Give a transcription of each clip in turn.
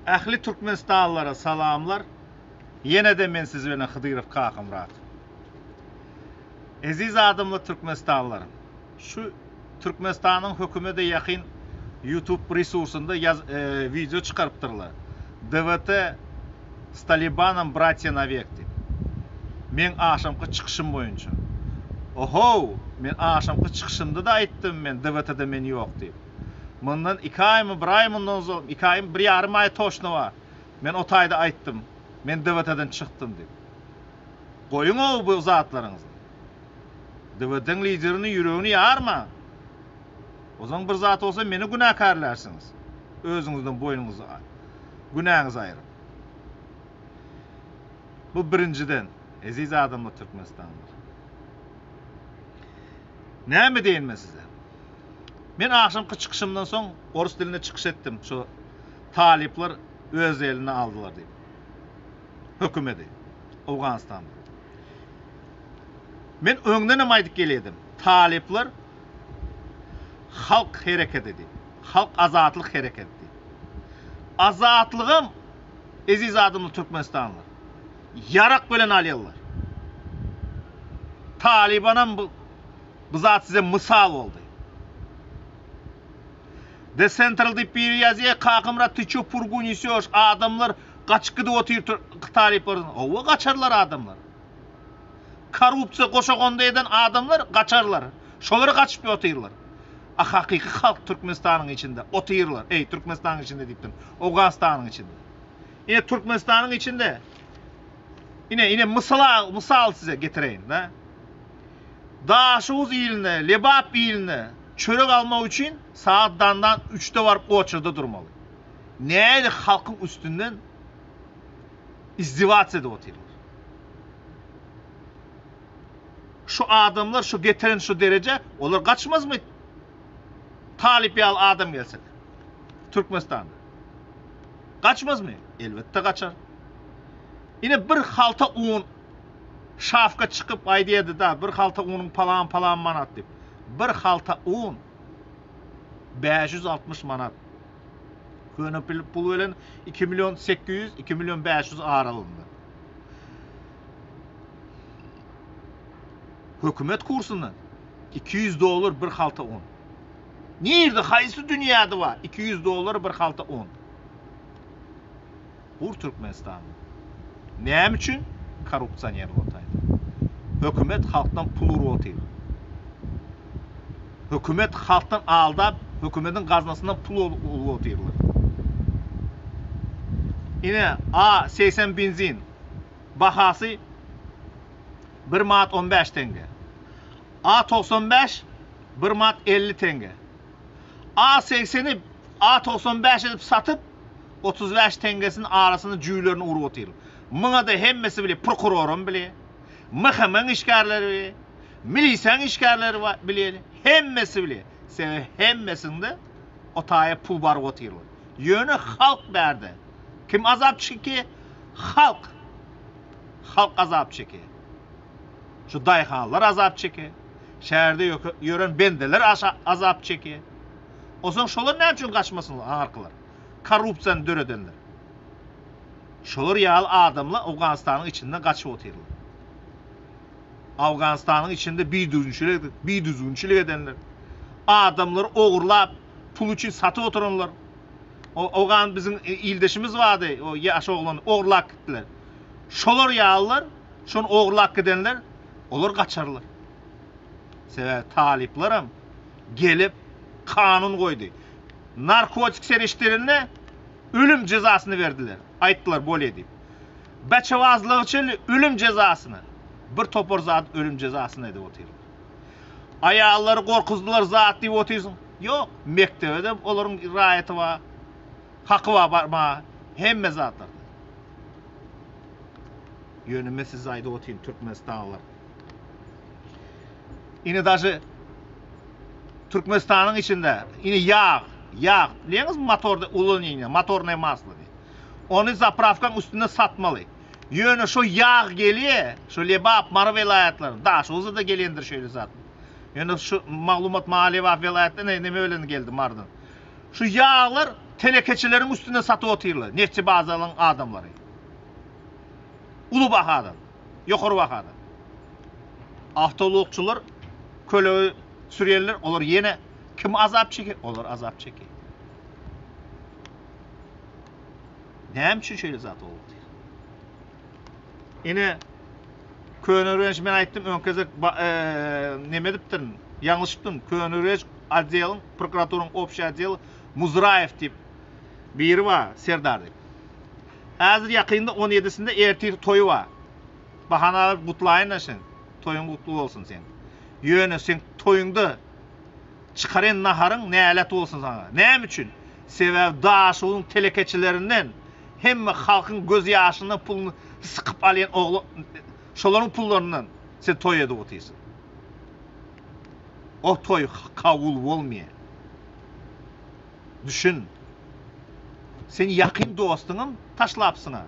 Ähli Türkmenistanlılara salamlar. Yine de men siz bilen Hıdyrov Kakımrat. Aziz adımlı Türkmenistanlılarım. Şu Türkmenistan'ın hökümete yakın YouTube resursunda video çıkarıptırlar. DVT с Талибаном братья навек deyip. Men aşamkı çıkışım boyunca. Oho, men aşamkı çıkışımda da aytdım men DVT'de men yok deyip. Bundan 2 ay mı 1 ay mı 2 ay mı 1,5 ay toşnu var. Men o tayda aytdım. Men DVT'den çıktım deyip. Koyun o bu zatlarınızı. DVT'nin liderini yüreğini yarma. O zaman bir zat olsa meni günahkarlarsınız. Özünüzden boynunuzu günahınızı ayırın. Bu birinciden. Aziz adamlı Türkmenistanlılar. Ne mi deyin ben size? Men akşamki çıkışımdan son Orus diline çıkış ettim. Şu talipler öz eline aldılar deyip. Hükümeti. Afganistan'da. Men öňden hem aydyp gelýedim. Talipler halk hereketi deyip. Halk azatlyk hereketi deyip. Azatlygym aziz adamly Türkmenistanlılar. Yarak bilen alýarlar. Talibanam bu zat size misal oldu. Decentral deyip bir yazıya Kakımrat tüçü purgu nesiyor. Adamlar kaçkıda otur taliplerin. Ova kaçarlar adamlar. Korrupsiya koşagonda eden adamlar kaçarlar. Şoları kaçıp oturlar. Hakiki halk Türkmenistan'ın içinde oturlar. Türkmenistan'ın içinde deyiptim. Afganistan'ın içinde. Yine Türkmenistan'ın içinde. Yine misal size getireyim da. Daşoğuz iline, Lebap iline çörek almak için saat dandan 3'te varıp o açırda durmalı. Neydi halkın üstünden izdivaç edip oturuyorlar. Şu adamlar, şu getiren şu derece, onlar kaçmaz mı? Talip yal adam gelse. Türkmenistan'da. Kaçmaz mı? Elbette kaçar. Yine bir halta un şafka çıkıp aydiyedi da bir halta unun palan manat deyip. Bir halta un 560 manat. Köne pul veren 2.800.000 2.500.000 aralığında. Hükümet kursundan $200 bir halta un. Nerede? Haysi dünyada var? $200 bir halta un. Bu Türkmenistan'da. Ne için? Korrupsiyoner otaydı. Hükümet halktan pul uruyor. Hükümet halktan aldap, hükümetin gaznasından pul uruyorlar. Yine A80 benzin bahası 1 manat 15 tenge. A95 1 manat 50 tenge. A80'i A95 edip satıp 35 tengesinin arasını cüylerini uruyor. Mına da hemmesi bile prokurorum bile. Mıhımın işgarları bile. Milisan işgarları bile. Hemmesi bile. Sen hemmesinde otaya pul var oturuyor. Yönü halk verdi. Kim azap çekiyor? Halk. Halk azap çekiyor. Şu dayıhanlar azap çekiyor. Şehirde yören bendeler azap çekiyor. O zaman şolar ne için kaçmasınlar arkalar? Korrupsiyanı döredenler. Şolar yağlı adamla Afganistan'ın içinden kaçıp oturuyorlar. Afganistan'ın içinde bir düzgünçülük edenler. Adamları oğurlap, pul için satı oturanlar. Afgan bizim ildeşimiz vardı, o yaş oğlan oğurlak gittiler. Şolar yağlılar, şunu oğurlak edenler, olur kaçarlar. Sebep taliplerim gelip kanun koydu. Narkotik serişlerine ölüm cezasını verdiler. Ayttılar böyle deyip. Beçevazlık için ölüm cezasını. Bir topor zat ölüm cezasını edip oturuyor. Ayağları korkuzdular zat deyip oturuyorsun. Yok. Mektebede onların rayeti var. Hakkı var mı? Hemme zatlar. Yönüme siz ayda oturayım Türkmenistanlılar. Yine daşı Türkmenistan'ın içinde yine yağ. Biliyorsunuz mu motorda ulun yine, motorne maslı diye. Onu zapravkanın üstünde satmalı. Yönü şu yağ geliyor, şu Lebap, Marı velayetleri, Daşoğuz'a da gelendir şöyle zaten. Yani şu malumat mali var velayetten neme öyle geldi Mar'dan. Şu yağlar telekeçilerin üstünde satıp otururlar. Neçe bazıların adamları. Ulu bahadan, yukarı bahadan. Avtolukçular, köleği sürüyenler olur yine kim azap çeker? Olur azap çeker. Neyim için şöyle zat oldu? Yine Könürüş ben aytdım önkeze neme diptin? Yanlışıptın. Könürüş adiyalın, prokuraturun opşi adiyalı Muzraev deyip biri var, Serdar deyip. Hazır yakında 17'sinde ertir toyu var. Bahanalar kutlayın aşın. Toyun kutlu olsun sen. Yönü sen toyunda çıkarın naharın ne alet olsun sana. Neyim için? Sebep daşılın telekeçilerinden hem halkın göz yaşını pulunu sıkıp alayan oğlu şoların pullarından sen toy edip otuyorsun. O toy kavul olmuyor. Düşün. Sen yakın dostunum taşlapsına.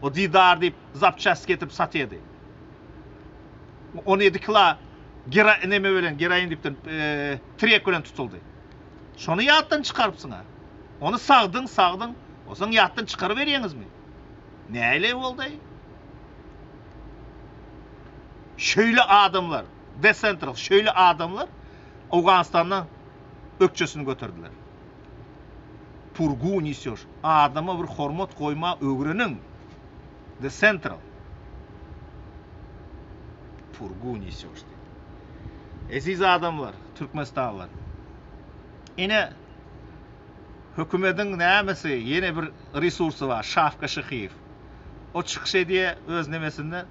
O didar deyip zapças getip satıyordu. 17 kila neme bilen gerayin deyip trek bilen tutuldu. Şonu yattan çıkarıpsın ha. Onu sağdın. O zaman yattan çıkarıveriyeniz mi? Ne öyle oldu? Şöyle adamlar, Decentral, şöyle adamlar Afganistan'dan ökçesini götürdüler. Purgu nesiyor. Adama bir hormat koyma öğrenin. Decentral. Purgu nesiyor. Aziz adamlar, Türkmenistanlılar. Yine hükümetin nämesi yine bir resursu var. Şafka Şıkıyev. O çıkış diye öz nemesinden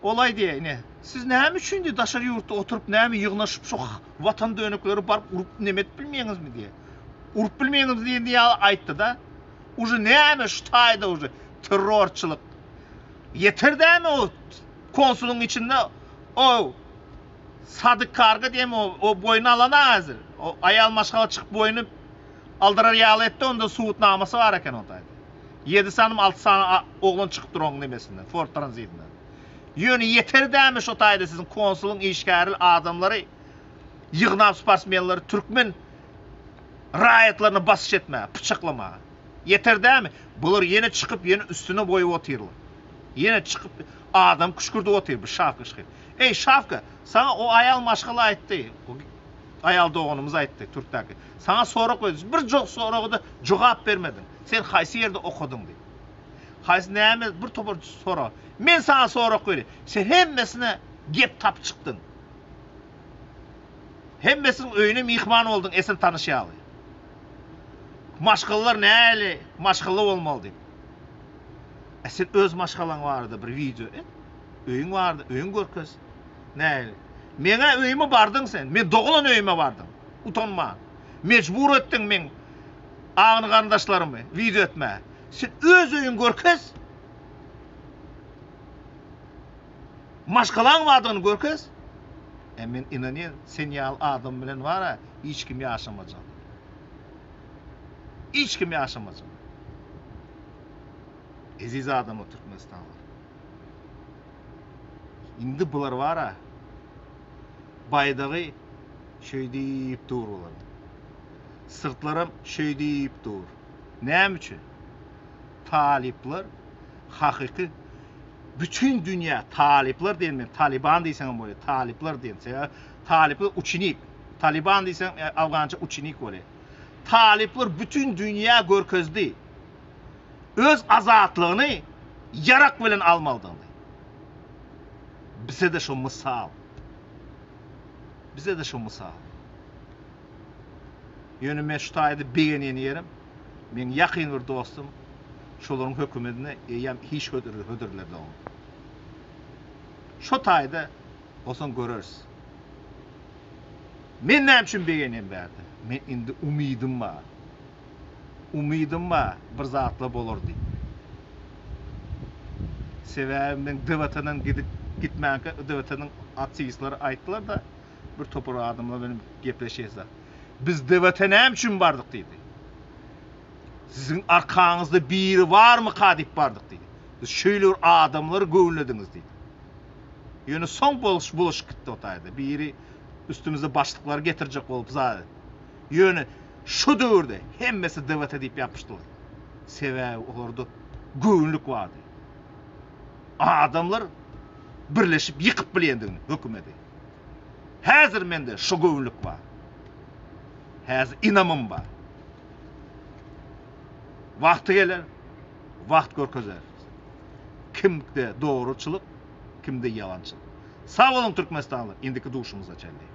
olay diye yine. Siz näme üçün diye daşarı yurtta oturup näme yığnaşıp şu vatan dönükleri barıp urup nemet bilmeýäňiz mi diye. Urup bilmeýäňiz diye aytdı da. Uje näme şu taýda uje terrorçylyk. Yeterdämi o konsulun içinde o Sadık Karga diýme o boynu alana hazır. O ayal maşgala çıkıp boynu aldırar ýaly etdi onda suwutnamasy bar eken o taýda. 7 sanım 6 sanım oğlun çıkıp duran nemesinden, Fort Transit'inden. Yönü yeterdämi şu taýda sizin konsulun işgäril adamları yığnap sparsmenleri Türkmen raýatlaryny basyş etme, bıçaklama. Yeterdämi? Bular yine çıkıp yine üstüne boyup oturýarlar. Yine çıkıp adam kuşkurdu oturýar bu Şafka Şıkıyev. Ey Şafka, sana o ayal maşgala aytdy. O ayal doğunumuz aytdy Türkdäki. Sana sorak koýdy. Bir jok soragyda jogap bermedin. Sen haýsy ýerde okudun diýip. Haýsy näme bir topar sorak. Men sana sorak koýdy. Sen hemmesine gep tap çıktın. Hemmesinin öýüne mihman oldun, esen tanışýaly. Maşgalalar näli? Maşgala bolmaly diýip. Sen öz maşgalaň bardy bir video et. Öýüň bardy, öýüň görköz. Näli? Mene öýüme bardın sen. Men dogulan öýüme bardım. Utanma. Mecbur ettin men ağını gardaşlarymı video etme. Sen öz öýüň görköz. Maşgalaň bardygyny görköz. Men inanýan sen ýal adam bilen bara hiç kim ýaşamajak. Hiç kim ýaşamajak. Aziz adamlar Türkmenistanlar. Indi bular bara baydagy şöýdip dururlar. Sırtlarım şöýdip dur. Näme üçin? Talipler hakyky bütün dünya talipler diýen, Taliban diýsen boýa, talipler diýen. Talipler uçinik. Taliban diýsen Afgança uçinik bolar. Talipler bütün dünya görkezdi. Öz azatlygyny yarak bilen almalydy. Bize de şu misal. Bize de şu misal. Yönüme şu taýda begenýän ýerim. Men ýakyn bir dostum şolaryň hökümetine ýam hiç hödürler de onu. Şu taýda olsan göreriz. Men näme üçin begenýän berdi? Men indi umydym bar. Umydym bar bir zatla bolar diýip. Sebäbim DWT-dan gitmäňke DWT-nyň aktiwistlary aýtdylar da bir topar adamlar benim gepleşýär. Biz DWT näme üçin bardyk diýdi. Sizin arkaňyzda biri barmy kadip bardyk diýdi. Biz şöýle adamlary göwnlediňiz diýdi. Ýöne soň buluş gitdi o taýda. Biri üstümizde başlyklary getirjek bolup zady. Ýöne şu dövrde hemmesi devlet edip yapmıştılar. Sebebi orada güvünlük vardı. Adamlar birleşip yıkıp bilendiğini hükümeti. Hazır mende şu güvünlük var. Hazır inamım var. Vakti gelir, vakt görkezer. Kimde doğruçuluk, kimde yalançılık. Sağ olun Türkmenistanlı, indiki duşumuza çeldi.